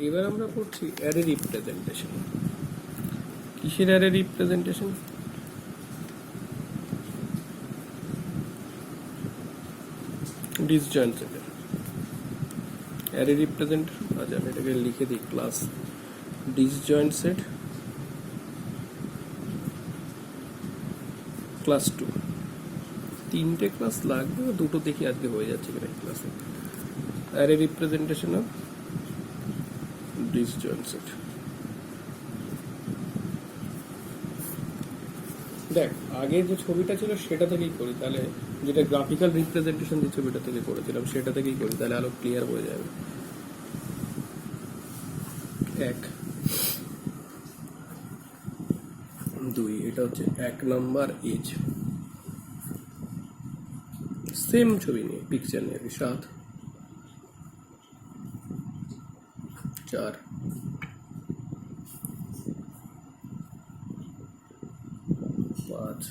এবার আমরা করছি অ্যারে রিপ্রেজেন্টেশন। কিসের অ্যারে রিপ্রেজেন্টেশন? ডিসজয়েন্ট সেটের অ্যারে রিপ্রেজেন্টেশন। আচ্ছা আমি এটাকে লিখে দিই, ক্লাস ডিসজয়েন্ট সেট ক্লাস 2। 3টে ক্লাস লাগবে, 2টো দেখি আজকে হয়ে যাচ্ছে কিনা ক্লাসে। Array representation of disjoint set. দেখ আগে যে ছবিটা ছিল সেটা থেকেই করি, তাহলে যেটা গ্রাফিক্যাল রিপ্রেজেন্টেশন যে ছবিটা থেকে করেছিলাম সেটা থেকেই করি, তাহলে আরো ক্লিয়ার হয়ে যাবে। 1 2 এটা হচ্ছে 1 নাম্বার এজ, সেম ছবি নিয়ে পিকচার নিয়ে 7 4 5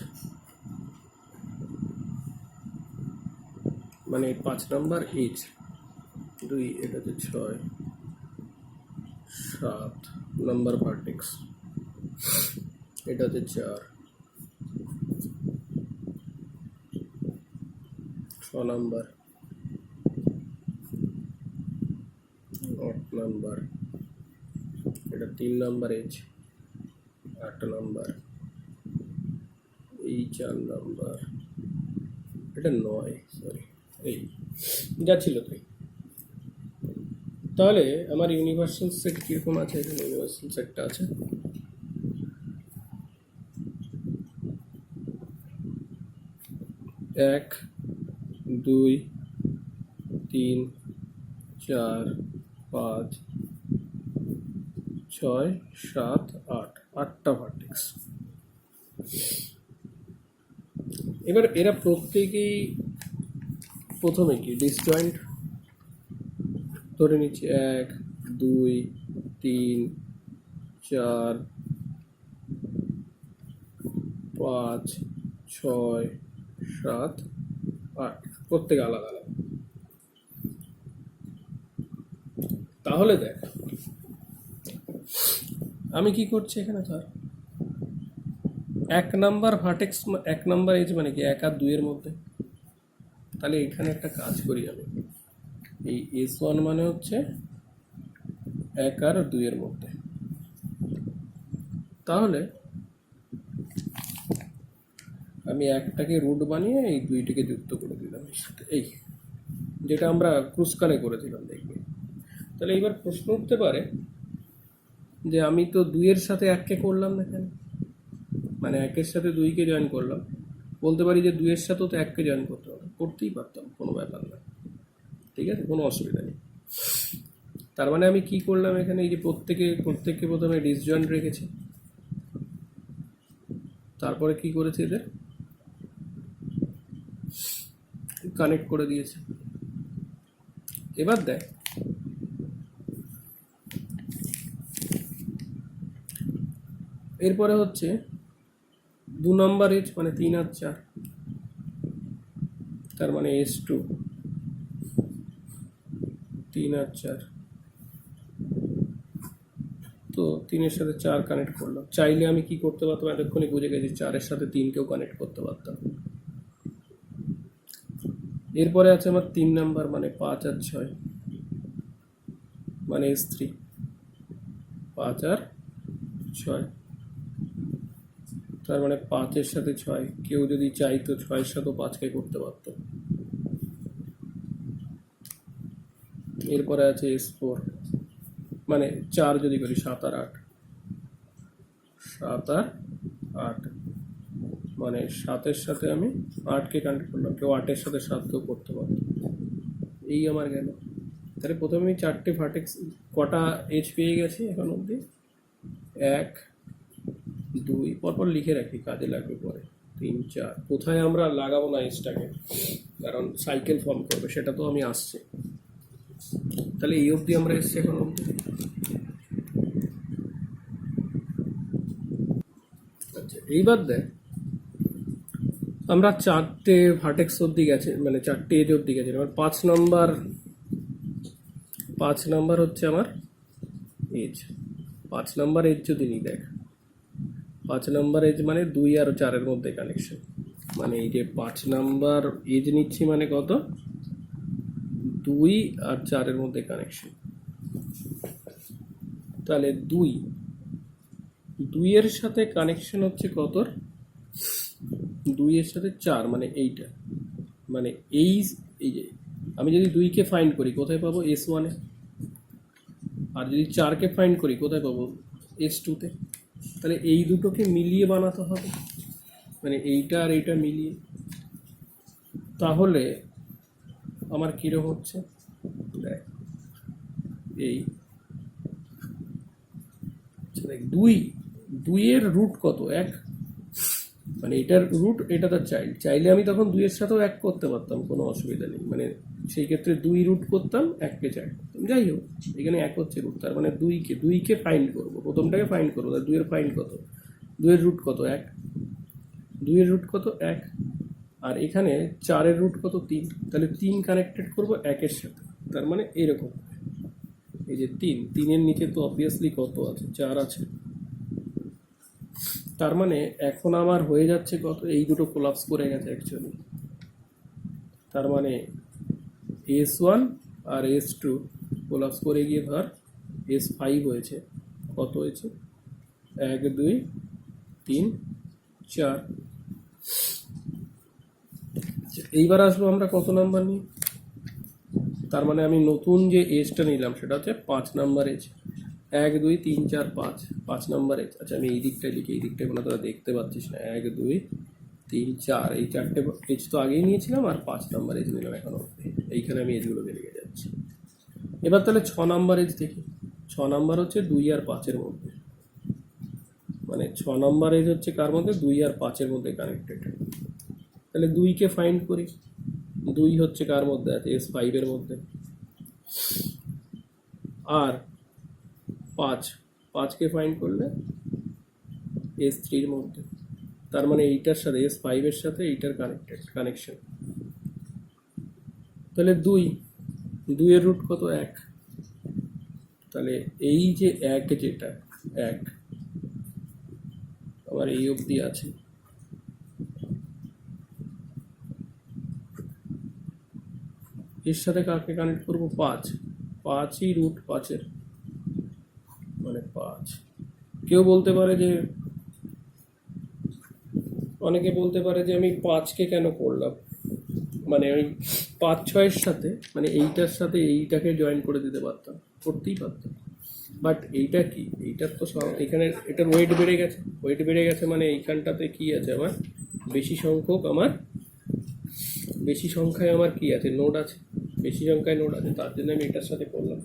মানে 5 নাম্বার এজ 2 এটা হচ্ছে 6 7 নাম্বার ভার্টেক্স, এটা হচ্ছে 4 6 নাম্বার 8 নাম্বার, এটা 3 নাম্বার এজ 8 নাম্বার, এই 4 নাম্বার, এটা 9, সরি এই যা ছিল তাই। তাহলে আমার ইউনিভার্সাল সেট কিরকম আছে? এখানে ইউনিভার্সাল সেটটা আছে 1 2 3 4 5 6 7 8, 8টা ভার্টেক্স। এবার এরা প্রত্যেকেই প্রথমে কি ডিসজয়েন্ট ধরে নিচ্ছি, 1 2 3 4 5 6 7 8, প্রত্যেকে আলাদা আলাদা। তাহলে দেখ আমি কি করছি এখানে, ধর 1 নাম্বার ভার্টেক্স 1 নাম্বার এজ মানে কি 1 আর 2 এর মধ্যে। তাহলে এখানে একটা কাজ করি আমি, এই S1 মানে হচ্ছে 1 আর 2 এর মধ্যে। তাহলে আমি 1টাকে রুট বানিয়ে এই 2টাকে যুক্ত করে দিলাম এর সাথে, এই যেটা আমরা ক্রুসকালে করেছিলাম দেখবে। তাহলে এইবার প্রশ্ন উঠতে পারে যে আমি তো 2 এর সাথে 1কে করলাম না কেন, মানে 1 এর সাথে 2কে জয়েন করলাম। বলতে পারি যে 2 এর সাথেও তো 1কে জয়েন করতে হবে, করতেই পারতাম, কোনো ব্যাপার না, ঠিক আছে, কোনো অসুবিধা নেই। তার মানে আমি কি করলাম এখানে, এই যে প্রত্যেককে প্রথমে ডিসজয়েন্ট রেখেছি, তারপরে কি করেছি এদের কানেক্ট করে দিয়েছে। এবার দেখ এরপরে হচ্ছে 2 নাম্বার এজ মানে 3 আর 4, তার মানে S2 3 আর 4, তো 3-এর সাথে 4 কানেক্ট করলাম। চাইলে আমি কি করতে পারতাম, এতক্ষণই বুঝে গেছি, 4-এর সাথে 3কেও কানেক্ট করতে পারতাম। এরপরে আছে আমার 3 নাম্বার মানে 5 আর 6 মানে S3 5 আর 6, তার মানে 5-এর সাথে 6, কেউ যদি চাইতো 6-এর সাথেও 5কে করতে পারত। এরপরে আছে S4 মানে 4 যদি করি 7 আর 8, 7 আর 8 মানে 7-এর সাথে আমি 8কে কানেক্ট করলাম, কেউ 8-এর সাথে 7কেও করতে পারত। এই আমার গেল। তাহলে প্রথমে আমি 4টে ভার্টেক্স কটা এজ পেয়ে গেছি এখন অবধি, 1 2 পরপর লিখে রাখি, কাজে লাগবে পরে, 3 4। কোথায় আমরা লাগাবো না এজটাকে, কারণ সাইকেল ফর্ম করবে, সেটা তো আমি আসছে। তাহলে এই অবধি আমরা এসছি এখন অবধি। আচ্ছা এইবার দেখ আমরা 4টে ভার্টেক্স অবধি গেছে, মানে 4টে এজ অবধি গেছে। এবার 5 নাম্বার হচ্ছে আমার এজ, 5 নাম্বার এজ যদি নিই, দেখ 5 নাম্বার এজ মানে 2 আর 4-এর মধ্যে কানেকশন, মানে এই যে 5 নাম্বার এজ নিচ্ছি মানে কত, 2 আর 4-এর মধ্যে কানেকশন। তাহলে 2 এর সাথে কানেকশন হচ্ছে কত, 2 এর সাথে 4, মানে এইটা, মানে এই যে আমি যদি 2-কে ফাইন্ড করি কোথায় পাবো, S1-এ, আর যদি 4-কে ফাইন্ড করি কোথায় পাবো, S2-তে। তাহলে এই দুটোকে মিলিয়ে বানাতে হবে, মানে এইটা আর এইটা মিলিয়ে। তাহলে আমার কীরকম হচ্ছে, দেখ এই 2 এর রুট কত, 1, মানে এটার রুট, এটা তার চাইল্ড, চাইলে আমি তখন 2-এর সাথেও 1 করতে পারতাম, কোনো অসুবিধা নেই, মানে সেই ক্ষেত্রে 2 রুট করতাম, 1-কে চাইল্ড করতাম, যাই হোক এখানে 1 হচ্ছে রুট, তার মানে 2কে ফাইন্ড করবো, প্রথমটাকে ফাইন্ড করবো, তার 2-এর ফাইন্ড কত, 2-এর রুট কত, 1, 2-এর রুট কত, 1, আর এখানে 4-এর রুট কত, 3, তাহলে 3 কানেক্টেড করবো 1-এর সাথে, তার মানে এরকম, এই যে 3-এর নিচে তো অবভিয়াসলি কত আছে, 4 আছে, তার মানে এখন আমার হয়ে যাচ্ছে কত, এই দুটো কোলাপস করে গেছে অ্যাকচুয়ালি, তার মানে S1 আর S2 কোলাপস করে গিয়ে ধর S5 হয়েছে, কত হয়েছে, 1 2 3 4। এইবার আসবো আমরা কত নাম্বার নিই, তার মানে আমি নতুন যে এজটা নিলাম সেটা হচ্ছে 5 নাম্বার এজ, 1 2 3 4 5 নাম্বার এজ। আচ্ছা আমি এই দিকটায় লিখি, এই দিকটায় কোনো তোরা দেখতে পাচ্ছিস না, 1 2 3 4, এই 4টে এজ তো আগেই নিয়েছিলাম, আর 5 নাম্বার এজ নিলাম এখন অবধি, এইখানে আমি এজগুলোকে লিখে যাচ্ছি। এবার তাহলে 6 নাম্বার এজ দেখি, 6 নাম্বার হচ্ছে 2 আর 5-এর মধ্যে, মানে 6 নাম্বার এজ হচ্ছে কার মধ্যে, 2 আর 5-এর মধ্যে কানেক্টেড। তাহলে 2-কে ফাইন্ড করি, 2 হচ্ছে কার মধ্যে আছে, S5-এর মধ্যে, আর 5কে ফাইন্ড করলে S3-এর মধ্যে, তার মানে এইটার সাথে S5-এর সাথে এইটার কানেকশন। তাহলে 2-এর রুট কত, 1, তাহলে এই যে 1 যেটা 1 আমার এই অবধি আছে, এর সাথে কাকে কানেক্ট করবো, 5ই রুট 5-এর, মানে 5। কেউ বলতে পারে যে, অনেকে বলতে পারে যে আমি 5কে কেন করলাম, মানে ওই 5 6-এর সাথে, মানে এইটার সাথে এইটাকে জয়েন করে দিতে পারতাম, করতেই পারতাম, বাট এইটা কি, এইটার তো এখানে এটার ওয়েট বেড়ে গেছে, মানে এইখানটাতে কি আছে আমার, বেশি সংখ্যায় আমার কি আছে, নোড আছে, বেশি সংখ্যায় নোড আছে, তার জন্য আমি এটার সাথে করলাম।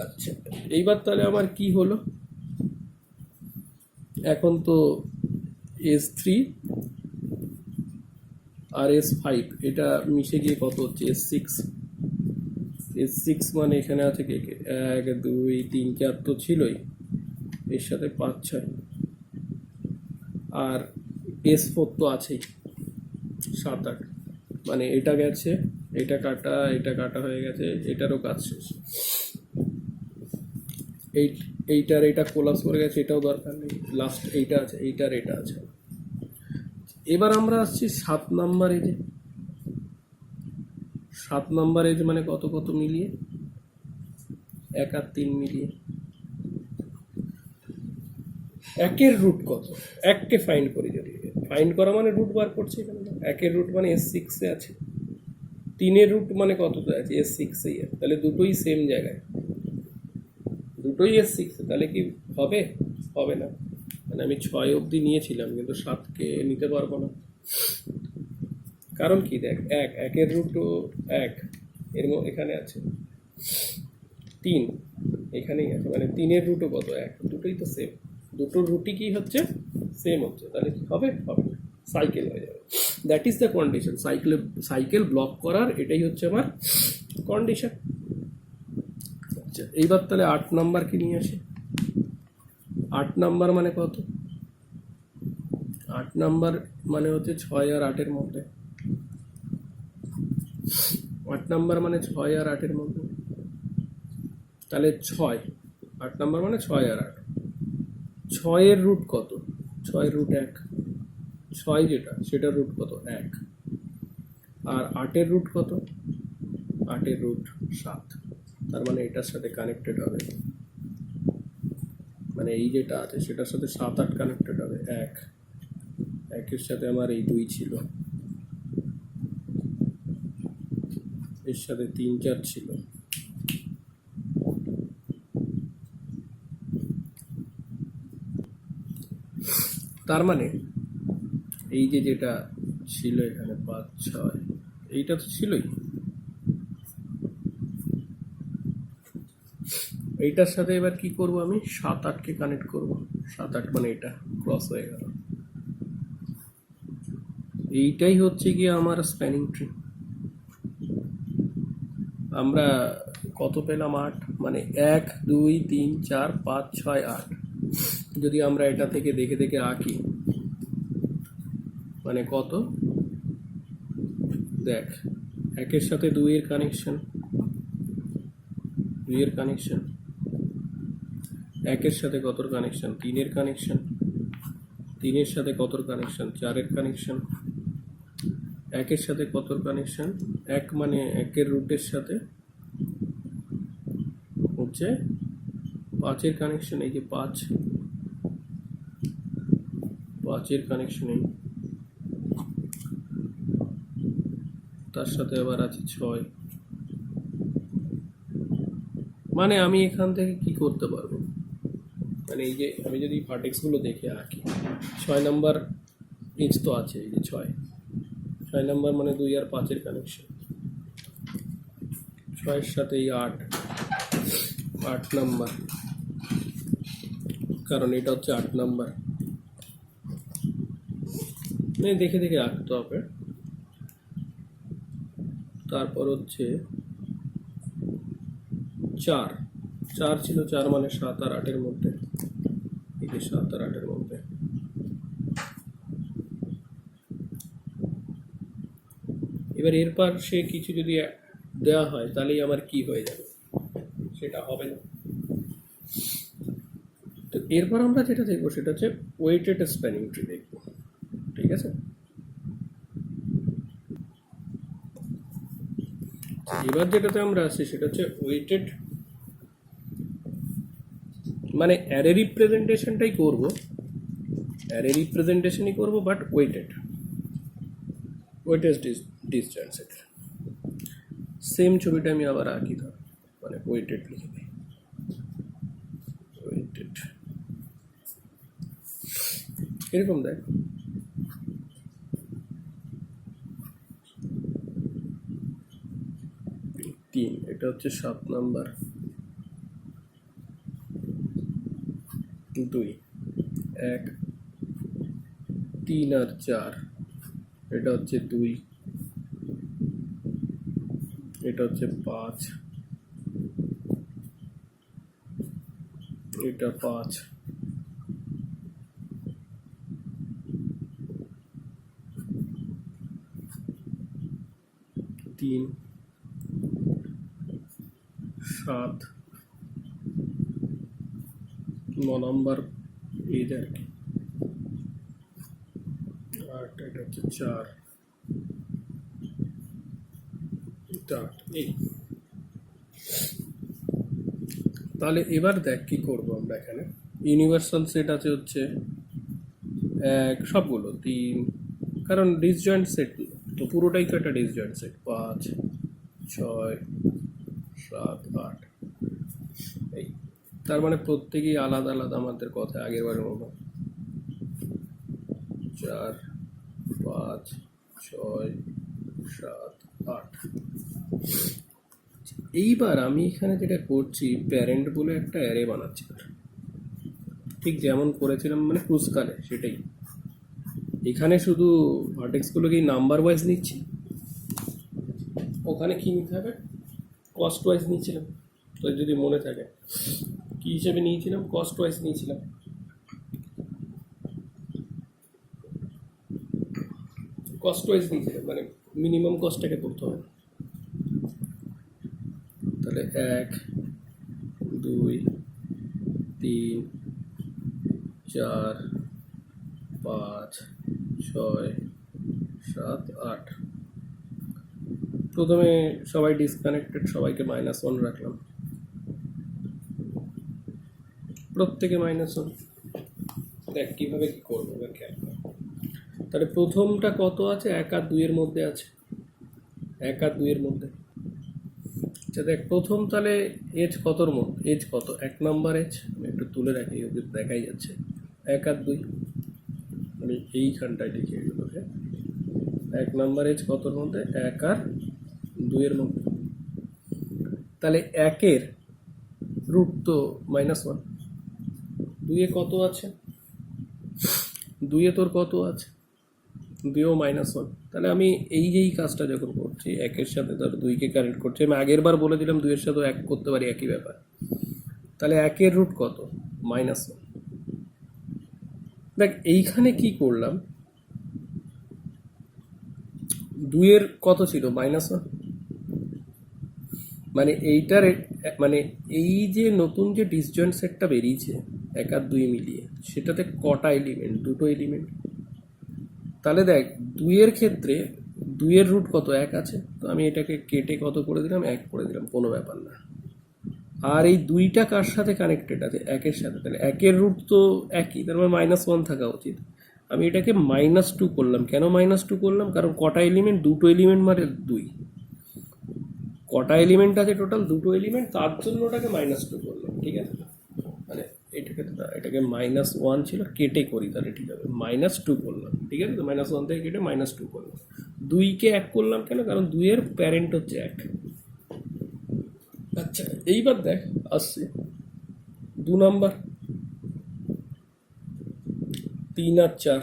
আচ্ছা এইবার তাহলে আমার কি হলো, এখন তো S3 আর S5 এটা মিশে গিয়ে কত হচ্ছে, S6 মানে এখানে আছে কে কে, 1 2 3 4 তো ছিলই, এর সাথে 5 6, আর S4 তো আছেই 7 8, মানে এটা গেছে, এটা কাটা হয়ে গেছে, এটারও কাজ শেষ, এইটার এটা কোলাপস করে গেছে, এটাও দরকার নেই, লাস্ট এইটা আছে, এইটার এটা আছে। এবার আমরা আসছি 7 নাম্বার এজে, 7 নাম্বার এজ মানে কত কত মিলিয়ে, 1 আর 3 মিলিয়ে, 1-এর রুট কত, 1কে ফাইন্ড করি, যদি ফাইন্ড করা মানে রুট বার করছি এখানে, 1-এর রুট মানে S6-এ আছে, 3-এর রুট মানে কততে আছে, S6-এই আছে, তাহলে দুটোই সেম জায়গায়, দুটোই S6, তাহলে কি হবে না, মানে আমি 6 অবধি নিয়েছিলাম কিন্তু 7কে নিতে পারবো না, কারণ কি, দেখ 1-এর রুটও 1 এখানে আছে, 3 এখানেই আছে, মানে 3-এর রুটও কত, 1, দুটোই তো সেম, দুটোর রুটই কি হচ্ছে, সেম হচ্ছে, তাহলে কি হবে না, সাইকেল হয়ে যাবে, that is the condition, cycle block করার এটাই হচ্ছে আমার কন্ডিশন। আচ্ছা এইবার তাহলে 8 নাম্বার কি নিয়ে আসি, 8 নাম্বার মানে কত, 8 নাম্বার মানে হচ্ছে 6 আর 8-এর মধ্যে, 8 নাম্বার মানে 6 আর 8-এর মধ্যে, তাহলে 6, 8 নাম্বার মানে 6 আর 8। 6-এর রুট কত? 6-এর রুট 1। 6 যেটা সেটার রুট কত? 1। আর 8-এর রুট কত? 8-এর রুট 7। তার মানে এটার সাথে কানেক্টেড হবে, মানে এই যেটা আছে সেটার সাথে 7, 8 কানেক্টেড হবে। 1-এর সাথে আমার এই 2 ছিল, এর সাথে 3, 4 ছিল, তার মানে এই যে যেটা ছিল এখানে 5, 6, এইটা তো ছিলই, এইটার সাথে এবার কি করব আমি? 7, 8কে কানেক্ট করব। 7, 8 মানে এটা ক্রস হয়ে গেল। এইটাই হচ্ছে গিয়ে আমার স্প্যানিং ট্রি। আমরা কত পেলাম? 8, মানে 1, 2, 3, 4, 5, 6, 8। যদি আমরা এটা থেকে দেখে দেখে আঁকি, মানে কত? দেখ, 1-এর সাথে 2-এর কানেকশন, 2-এর কানেকশন, 1-এর সাথে কতর কানেকশন? 3-এর কানেকশন, 3-এর সাথে কতর কানেকশন? 4-এর কানেকশন, 1-এর সাথে কতর কানেকশন? 1 মানে 1-এর রুটের সাথে হচ্ছে 5-এর কানেকশন, এই যে 5-এর কানেকশন এই, তার সাথে আবার আছে 6। মানে আমি এখান থেকে কি করতে পারবো? মানে এই যে আমি যদি ভার্টেক্সগুলো দেখে আঁকি, 6 নাম্বার এজ তো আছে, এই যে 6 নাম্বার মানে 2 আর 5-এর কানেকশন, 6-এর সাথে এই 8 নাম্বার, কারণ এটা হচ্ছে 8 নাম্বার। মানে দেখে দেখে আঁকতে হবে। তারপর হচ্ছে 4 ছিল, 4 মানে 7 আর 8-এর মধ্যে, এই যে 7 আর 8-এর মধ্যে। এবার এরপর সে কিছু যদি দেওয়া হয় তাহলেই আমার কি হয়ে যাবে? সেটা হবে না। তো এরপর আমরা যেটা দেখবো সেটা হচ্ছে ওয়েটেড স্প্যানিং ট্রি দেখবো, ঠিক আছে? এবার যেটাতে আমরা আসছি সেটা হচ্ছে ওয়েটেড, মানে অ্যারে রিপ্রেজেন্টেশনটাই করব, অ্যারে রিপ্রেজেন্টেশনই করবো, বাট ওয়েটেড ডিসজয়েন্টসেড। সেম ছবিটা আমি আবার আঁকি, ধর মানে ওয়েটেড লিখে দিই, ওয়েটেড এরকম দেখ। 3, এটা হচ্ছে 7 নাম্বার, 2, 1, 3 আর 4, এটা হচ্ছে 2, এটা হচ্ছে 5, এটা 5, তিন, 7, 9 নাম্বার এজ আর কি, 8, এটা হচ্ছে 4, এটা 8, এই। তাহলে এবার দেখ কি করবো আমরা এখানে। ইউনিভার্সাল সেট আছে হচ্ছে 1, সবগুলো 3, কারণ ডিসজয়েন্ট সেট তো পুরোটাই তো একটা ডিসজয়েন্ট সেট। 5, 6, 7, 8, এই। তার মানে প্রত্যেকেই আলাদা আলাদা আমাদের কথা আগের বারের মতো। 4, 5, 6, 7, 8। এইবার আমি এখানে যেটা করছি, প্যারেন্ট বলে একটা অ্যারে বানাচ্ছি, ঠিক যেমন করেছিলাম মানে ক্রুজকালে সেটাই। এখানে শুধু ভার্টেক্সগুলোকেই নাম্বার ওয়াইজ নিচ্ছি, ওখানে কি নিতে হবে? কস্ট ওয়াইজ নিয়েছিলাম, তো যদি মনে থাকে কি হিসেবে নিয়েছিলাম? কস্ট ওয়াইজ নিয়েছিলাম। কস্ট ওয়াইজ নিয়েছিলাম, মানে মিনিমাম কস্টটাকে করতে হবে। তাহলে 1, 2 3 4 5 6 7 8। প্রথমে সবাই ডিসকানেক্টেড, সবাইকে -1 রাখলাম, প্রত্যেকে -1। দেখ কীভাবে কী করবো এবার খেয়াল কর। তাহলে প্রথমটা কত আছে? 1 আর 2 এর মধ্যে আছে, 1 আর 2 এর মধ্যে। আচ্ছা দেখ প্রথম তাহলে এজ কতর মধ্যে? এজ কত? 1 নম্বর এজ। আমি একটু তুলে রাখি, ওদের দেখাই যাচ্ছে। 1 আর 2 আমি এইখানটায় লিখে এগুলোকে। 1 নম্বর এজ কতর মধ্যে? 1 আর 2 এর মধ্যে। তাহলে 1 এর রুট তো -1। 2 এ কত আছে? 2 এ তোর কত আছে? 2 এও -1। তাহলে আমি এই কাজটা যখন করছি, 1 এর সাথে ধর 2 কে কানেক্ট করছি, আমি আগের বার বলে দিলাম 2 এর সাথেও 1 করতে পারি, একই ব্যাপার। তাহলে 1 এর রুট কত? -1। দেখ এইখানে কি করলাম, 2 এর কত ছিল? -1। মানে এইটার মানে এই যে নতুন যে ডিসজয়েন্ট সেটটা বেরিয়েছে 1 আর 2 মিলিয়ে, সেটাতে কটা এলিমেন্ট? 2টো এলিমেন্ট। তাহলে দেখ 2 এর ক্ষেত্রে 2 এর রুট কত? 1 আছে, তো আমি এটাকে কেটে কত করে দিলাম? 1 করে দিলাম, কোনো ব্যাপার না। আর এই 2টা কার সাথে কানেক্টেড আছে? 1 এর সাথে। তাহলে 1 এর রুট তো একই, তার মানে -1 থাকা উচিত। আমি এটাকে -2 করলাম। কেন -2 করলাম? কারণ কটা এলিমেন্ট? 2টো এলিমেন্ট মানে 2। কটা এলিমেন্ট আছে টোটাল? 2টো এলিমেন্ট, তার জন্য ওটাকে -2 করলাম। ঠিক আছে, মানে এটাকে -1 ছিল, কেটে করি তাহলে ঠিক হবে। -2 করলাম, ঠিক আছে, তো -1 থেকে কেটে -2 করলাম। 2কে 1 করলাম কেন? কারণ 2 এর প্যারেন্ট হচ্ছে 1। আচ্ছা এইবার দেখ আসছে 2 নাম্বার, 3 আর 4।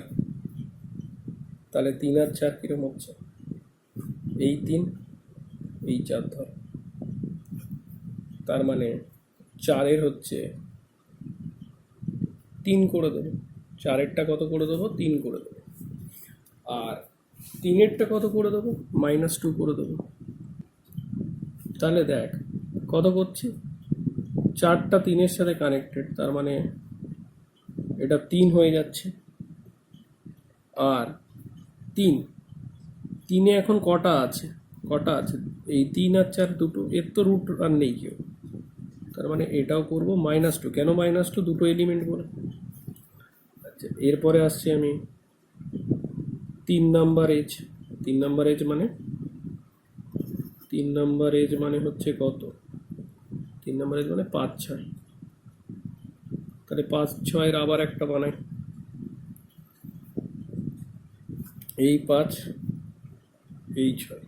তাহলে 3 আর 4 কিরকম হচ্ছে? এই 3 এই 4 ধর, তার মানে 4 হচ্ছে 3 করে দেবো। 4-এরটা কত করে দেবো? 3 করে দেবো। আর 3-এরটা কত করে দেবো? -2 করে দেবো। তাহলে দেখ কত করছি, 4টা 3-এর সাথে কানেক্টেড, তার মানে এটা 3 হয়ে যাচ্ছে। আর 3-3-এ এখন কটা আছে? এই 3 আর 4 দুটো, এর তো রুট আর নেই কেউ, তার মানে এটাও করবো -2। কেন -2? 2টো এলিমেন্ট বলে। আচ্ছা এরপরে আসছি আমি 3 নাম্বার এজ। 3 নাম্বার এজ মানে 3 নাম্বার এজ মানে হচ্ছে কত? 3 নাম্বার এজ মানে 5 6। তাহলে 5 6-এর আবার একটা বানাই, এই 5 এই 6।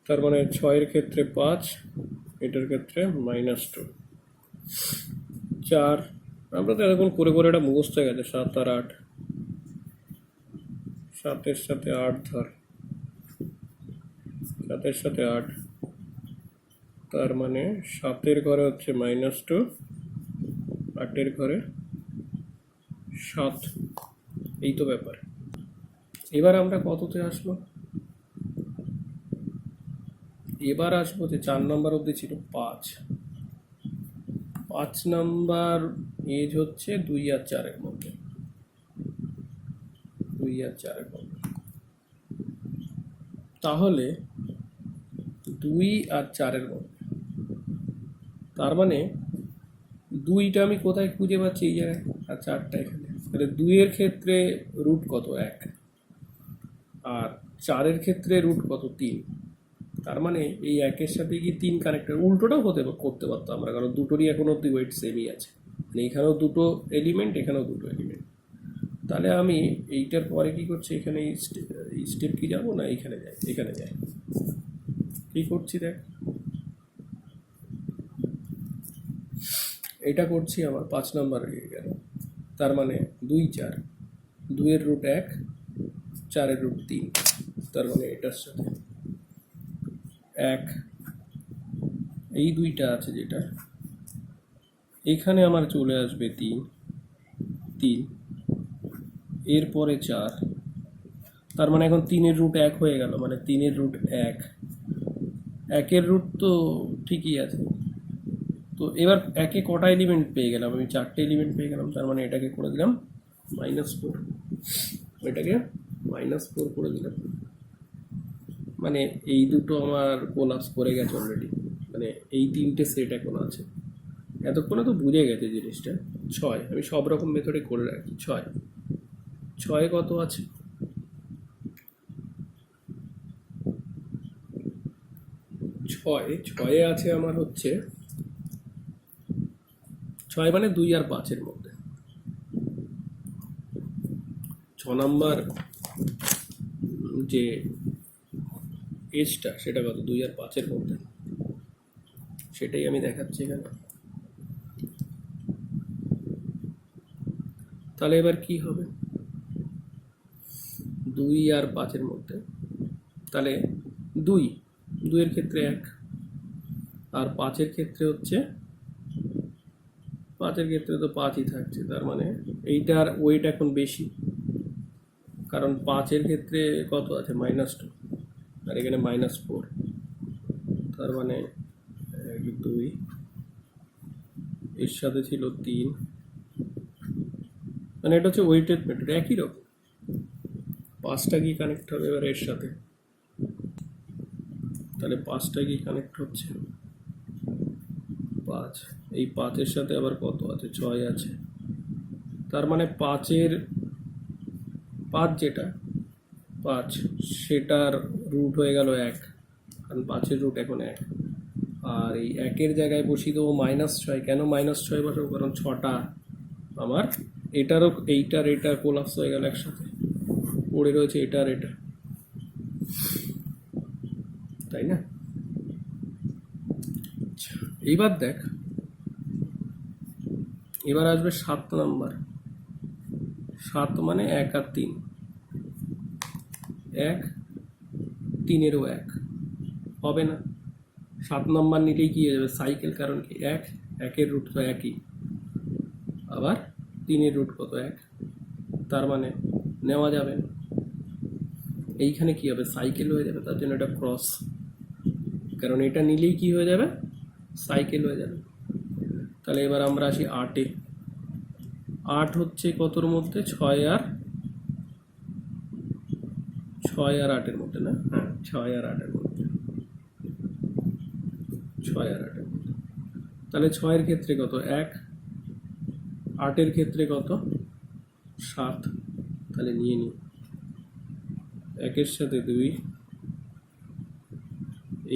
তার মানে 6-এর ক্ষেত্রে 5, এটার ক্ষেত্রে -2। 4 আমরা তো এরকম করে করে এটা মুখস্থ হয়ে গেছে। 7 আর 8, 7-এর সাথে 8 ধর, 7-এর সাথে 8, তার মানে 7-এর ঘরে হচ্ছে -2, 8-এর ঘরে 7। এই তো ব্যাপার। এবার আমরা কততে আসলো? এবার আসবো যে 4 নাম্বার অবধি ছিল 5। 5 নাম্বার এজ হচ্ছে 2 আর 4-এর মধ্যে, 2 আর 4-এর মধ্যে। তাহলে 2 আর 4-এর মধ্যে, তার মানে 2টা আমি কোথায় খুঁজে পাচ্ছি? এই জায়গায়। আর 4টা এখানে। তাহলে 2-এর ক্ষেত্রে রুট কত? 1। আর 4-এর ক্ষেত্রে রুট কত? 3। তার মানে এই 1-এর সাথে কি 3 কানেক্টেড? উল্টোটাও করতে পারতাম আমরা, কারণ দুটোরই এখন অব্দি ওয়েট সেমই আছে। মানে এখানেও 2টো এলিমেন্ট, এখানেও 2টো এলিমেন্ট। তাহলে আমি এইটার পরে কি করছি? এখানে এই স্টেপ কি যাবো না, এখানে যাই, এখানে যাই। কি করছি দেখ, এটা করছি আমার 5 নাম্বার হয়ে গেল। তার মানে 2 4, 2-এর রুট 1, 4-এর রুট 3। তার মানে এটার সাথে 1, এই 2টা আছে যেটা, এখানে আমার চলে আসবে 3, 3, এরপরে 4। তার মানে এখন 3-এর রুট 1 হয়ে গেল, মানে 3-এর রুট 1। 1-এর রুট তো ঠিকই আছে, তো এবার একে কটা এলিমেন্ট পেয়ে গেলাম, আমি 4টে এলিমেন্ট পেয়ে গেলাম, তার মানে এটাকে করে দিলাম -4, এটাকে -4 করে দিলাম। মানে এই দুটো আমার কোলাপস করে গেছে অলরেডি, মানে এই 3টে সেট এখন আছে। এতক্ষণে তো বুঝে গেছে জিনিসটা। 6, আমি সব রকম মেথডে করে রাখি। 6 কত আছে? 6 আছে আমার হচ্ছে 6 মানে 2 আর 5-এর মধ্যে। 6 নাম্বার যে এজটা সেটা কত? 2 আর 5-এর মধ্যে, সেটাই আমি দেখাচ্ছি এখানে। তাহলে এবার কি হবে? 2 আর 5-এর মধ্যে, তাহলে 2 এর ক্ষেত্রে 1, আর 5-এর ক্ষেত্রে হচ্ছে 5-এর ক্ষেত্রে তো 5ই থাকছে, তার মানে এইটার ওয়েট এখন বেশি, কারণ 5-এর ক্ষেত্রে কত আছে? -2, আর এখানে -4, তার মানে 2, এর সাথে ছিল 3, মানে এটা হচ্ছে ওয়েটেড মেথড, একই রকম। 5টা কি কানেক্ট হবে এবার এর সাথে? তাহলে 5টা কি কানেক্ট হচ্ছে? 5, এই 5-এর সাথে আবার কত আছে? 6 আছে, তার মানে 5 যেটা 5 সেটার রুট হয়ে গেল 1, কারণ 5-এর রুট এখন 1। আর এই 1-এর জায়গায় বসিয়ে দেবো -6। কেন -6 বসাবো? কারণ 6টা আমার এটারও এটা কোলাপস হয়ে গেল একসাথে, পড়ে রয়েছে এটা আর এটা, তাই না? এইবার দেখ, এবার আসবে 7 নাম্বার। 7 মানে 1 আর 3, 1, 3-এরও 1 হবে না। 7 নাম্বার নিলেই কি হয়ে যাবে? সাইকেল, কারণ কি 1-এর রুট তো একই, আবার 3-এর রুট কত? 1, তার মানে নেওয়া যাবে না। এইখানে কি হবে? সাইকেল হয়ে যাবে, তার জন্য এটা ক্রস, কারণ এটা নিলেই কি হয়ে যাবে? সাইকেল হয়ে যাবে। তাহলে এবার আমরা আসি 8-এ। 8 হচ্ছে কতর মধ্যে? 6 আর 8-এর মধ্যে, না? হ্যাঁ, 6 আর 8-এর মধ্যে, 6 আর 8-এর মধ্যে। তাহলে 6-এর ক্ষেত্রে কত? 1, 8-এর ক্ষেত্রে কত? 7, তাহলে নিয়ে নিই 1-এর সাথে 2,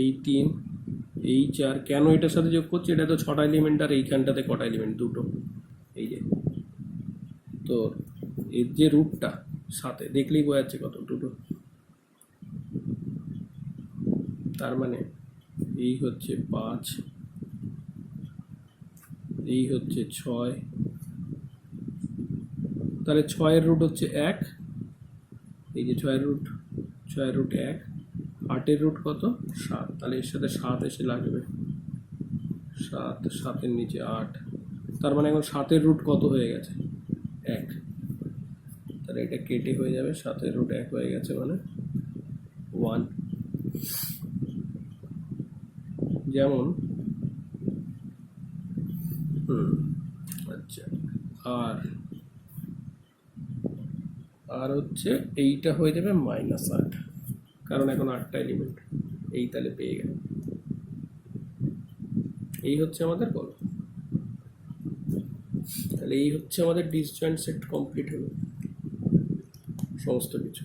এই 3, এই 4। কেন এটার সাথে যোগ করছি? এটা তো 6টা এলিমেন্ট, আর এইখানটাতে কটা এলিমেন্ট? 2টো। এই যে তো এর যে রুটটা সাথে দেখলেই বোঝা যাচ্ছে কত? 2টো। তার মানে এই হচ্ছে 5, এই হচ্ছে 6, তাহলে 6-এর রুট হচ্ছে 1, এই যে 6-এর রুট 1, 8-এর রুট কত? 7, তাহলে এর সাথে 7 এসে লাগবে, 7-এর নিচে 8, তার মানে এখন 7-এর রুট কত হয়ে গেছে? 1, তাহলে এটা কেটে হয়ে যাবে, 7-এর রুট 1 হয়ে গেছে, মানে 1। যেমন আচ্ছা, আর হচ্ছে এইটা হয়ে যাবে -8, কারণ এখন 8টা এলিমেন্ট, এই তাহলে পেয়ে গেল। এই হচ্ছে আমাদের বলো, তাহলে এই হচ্ছে আমাদের ডিসজয়েন্ট সেট কমপ্লিট হলো সমস্ত কিছু।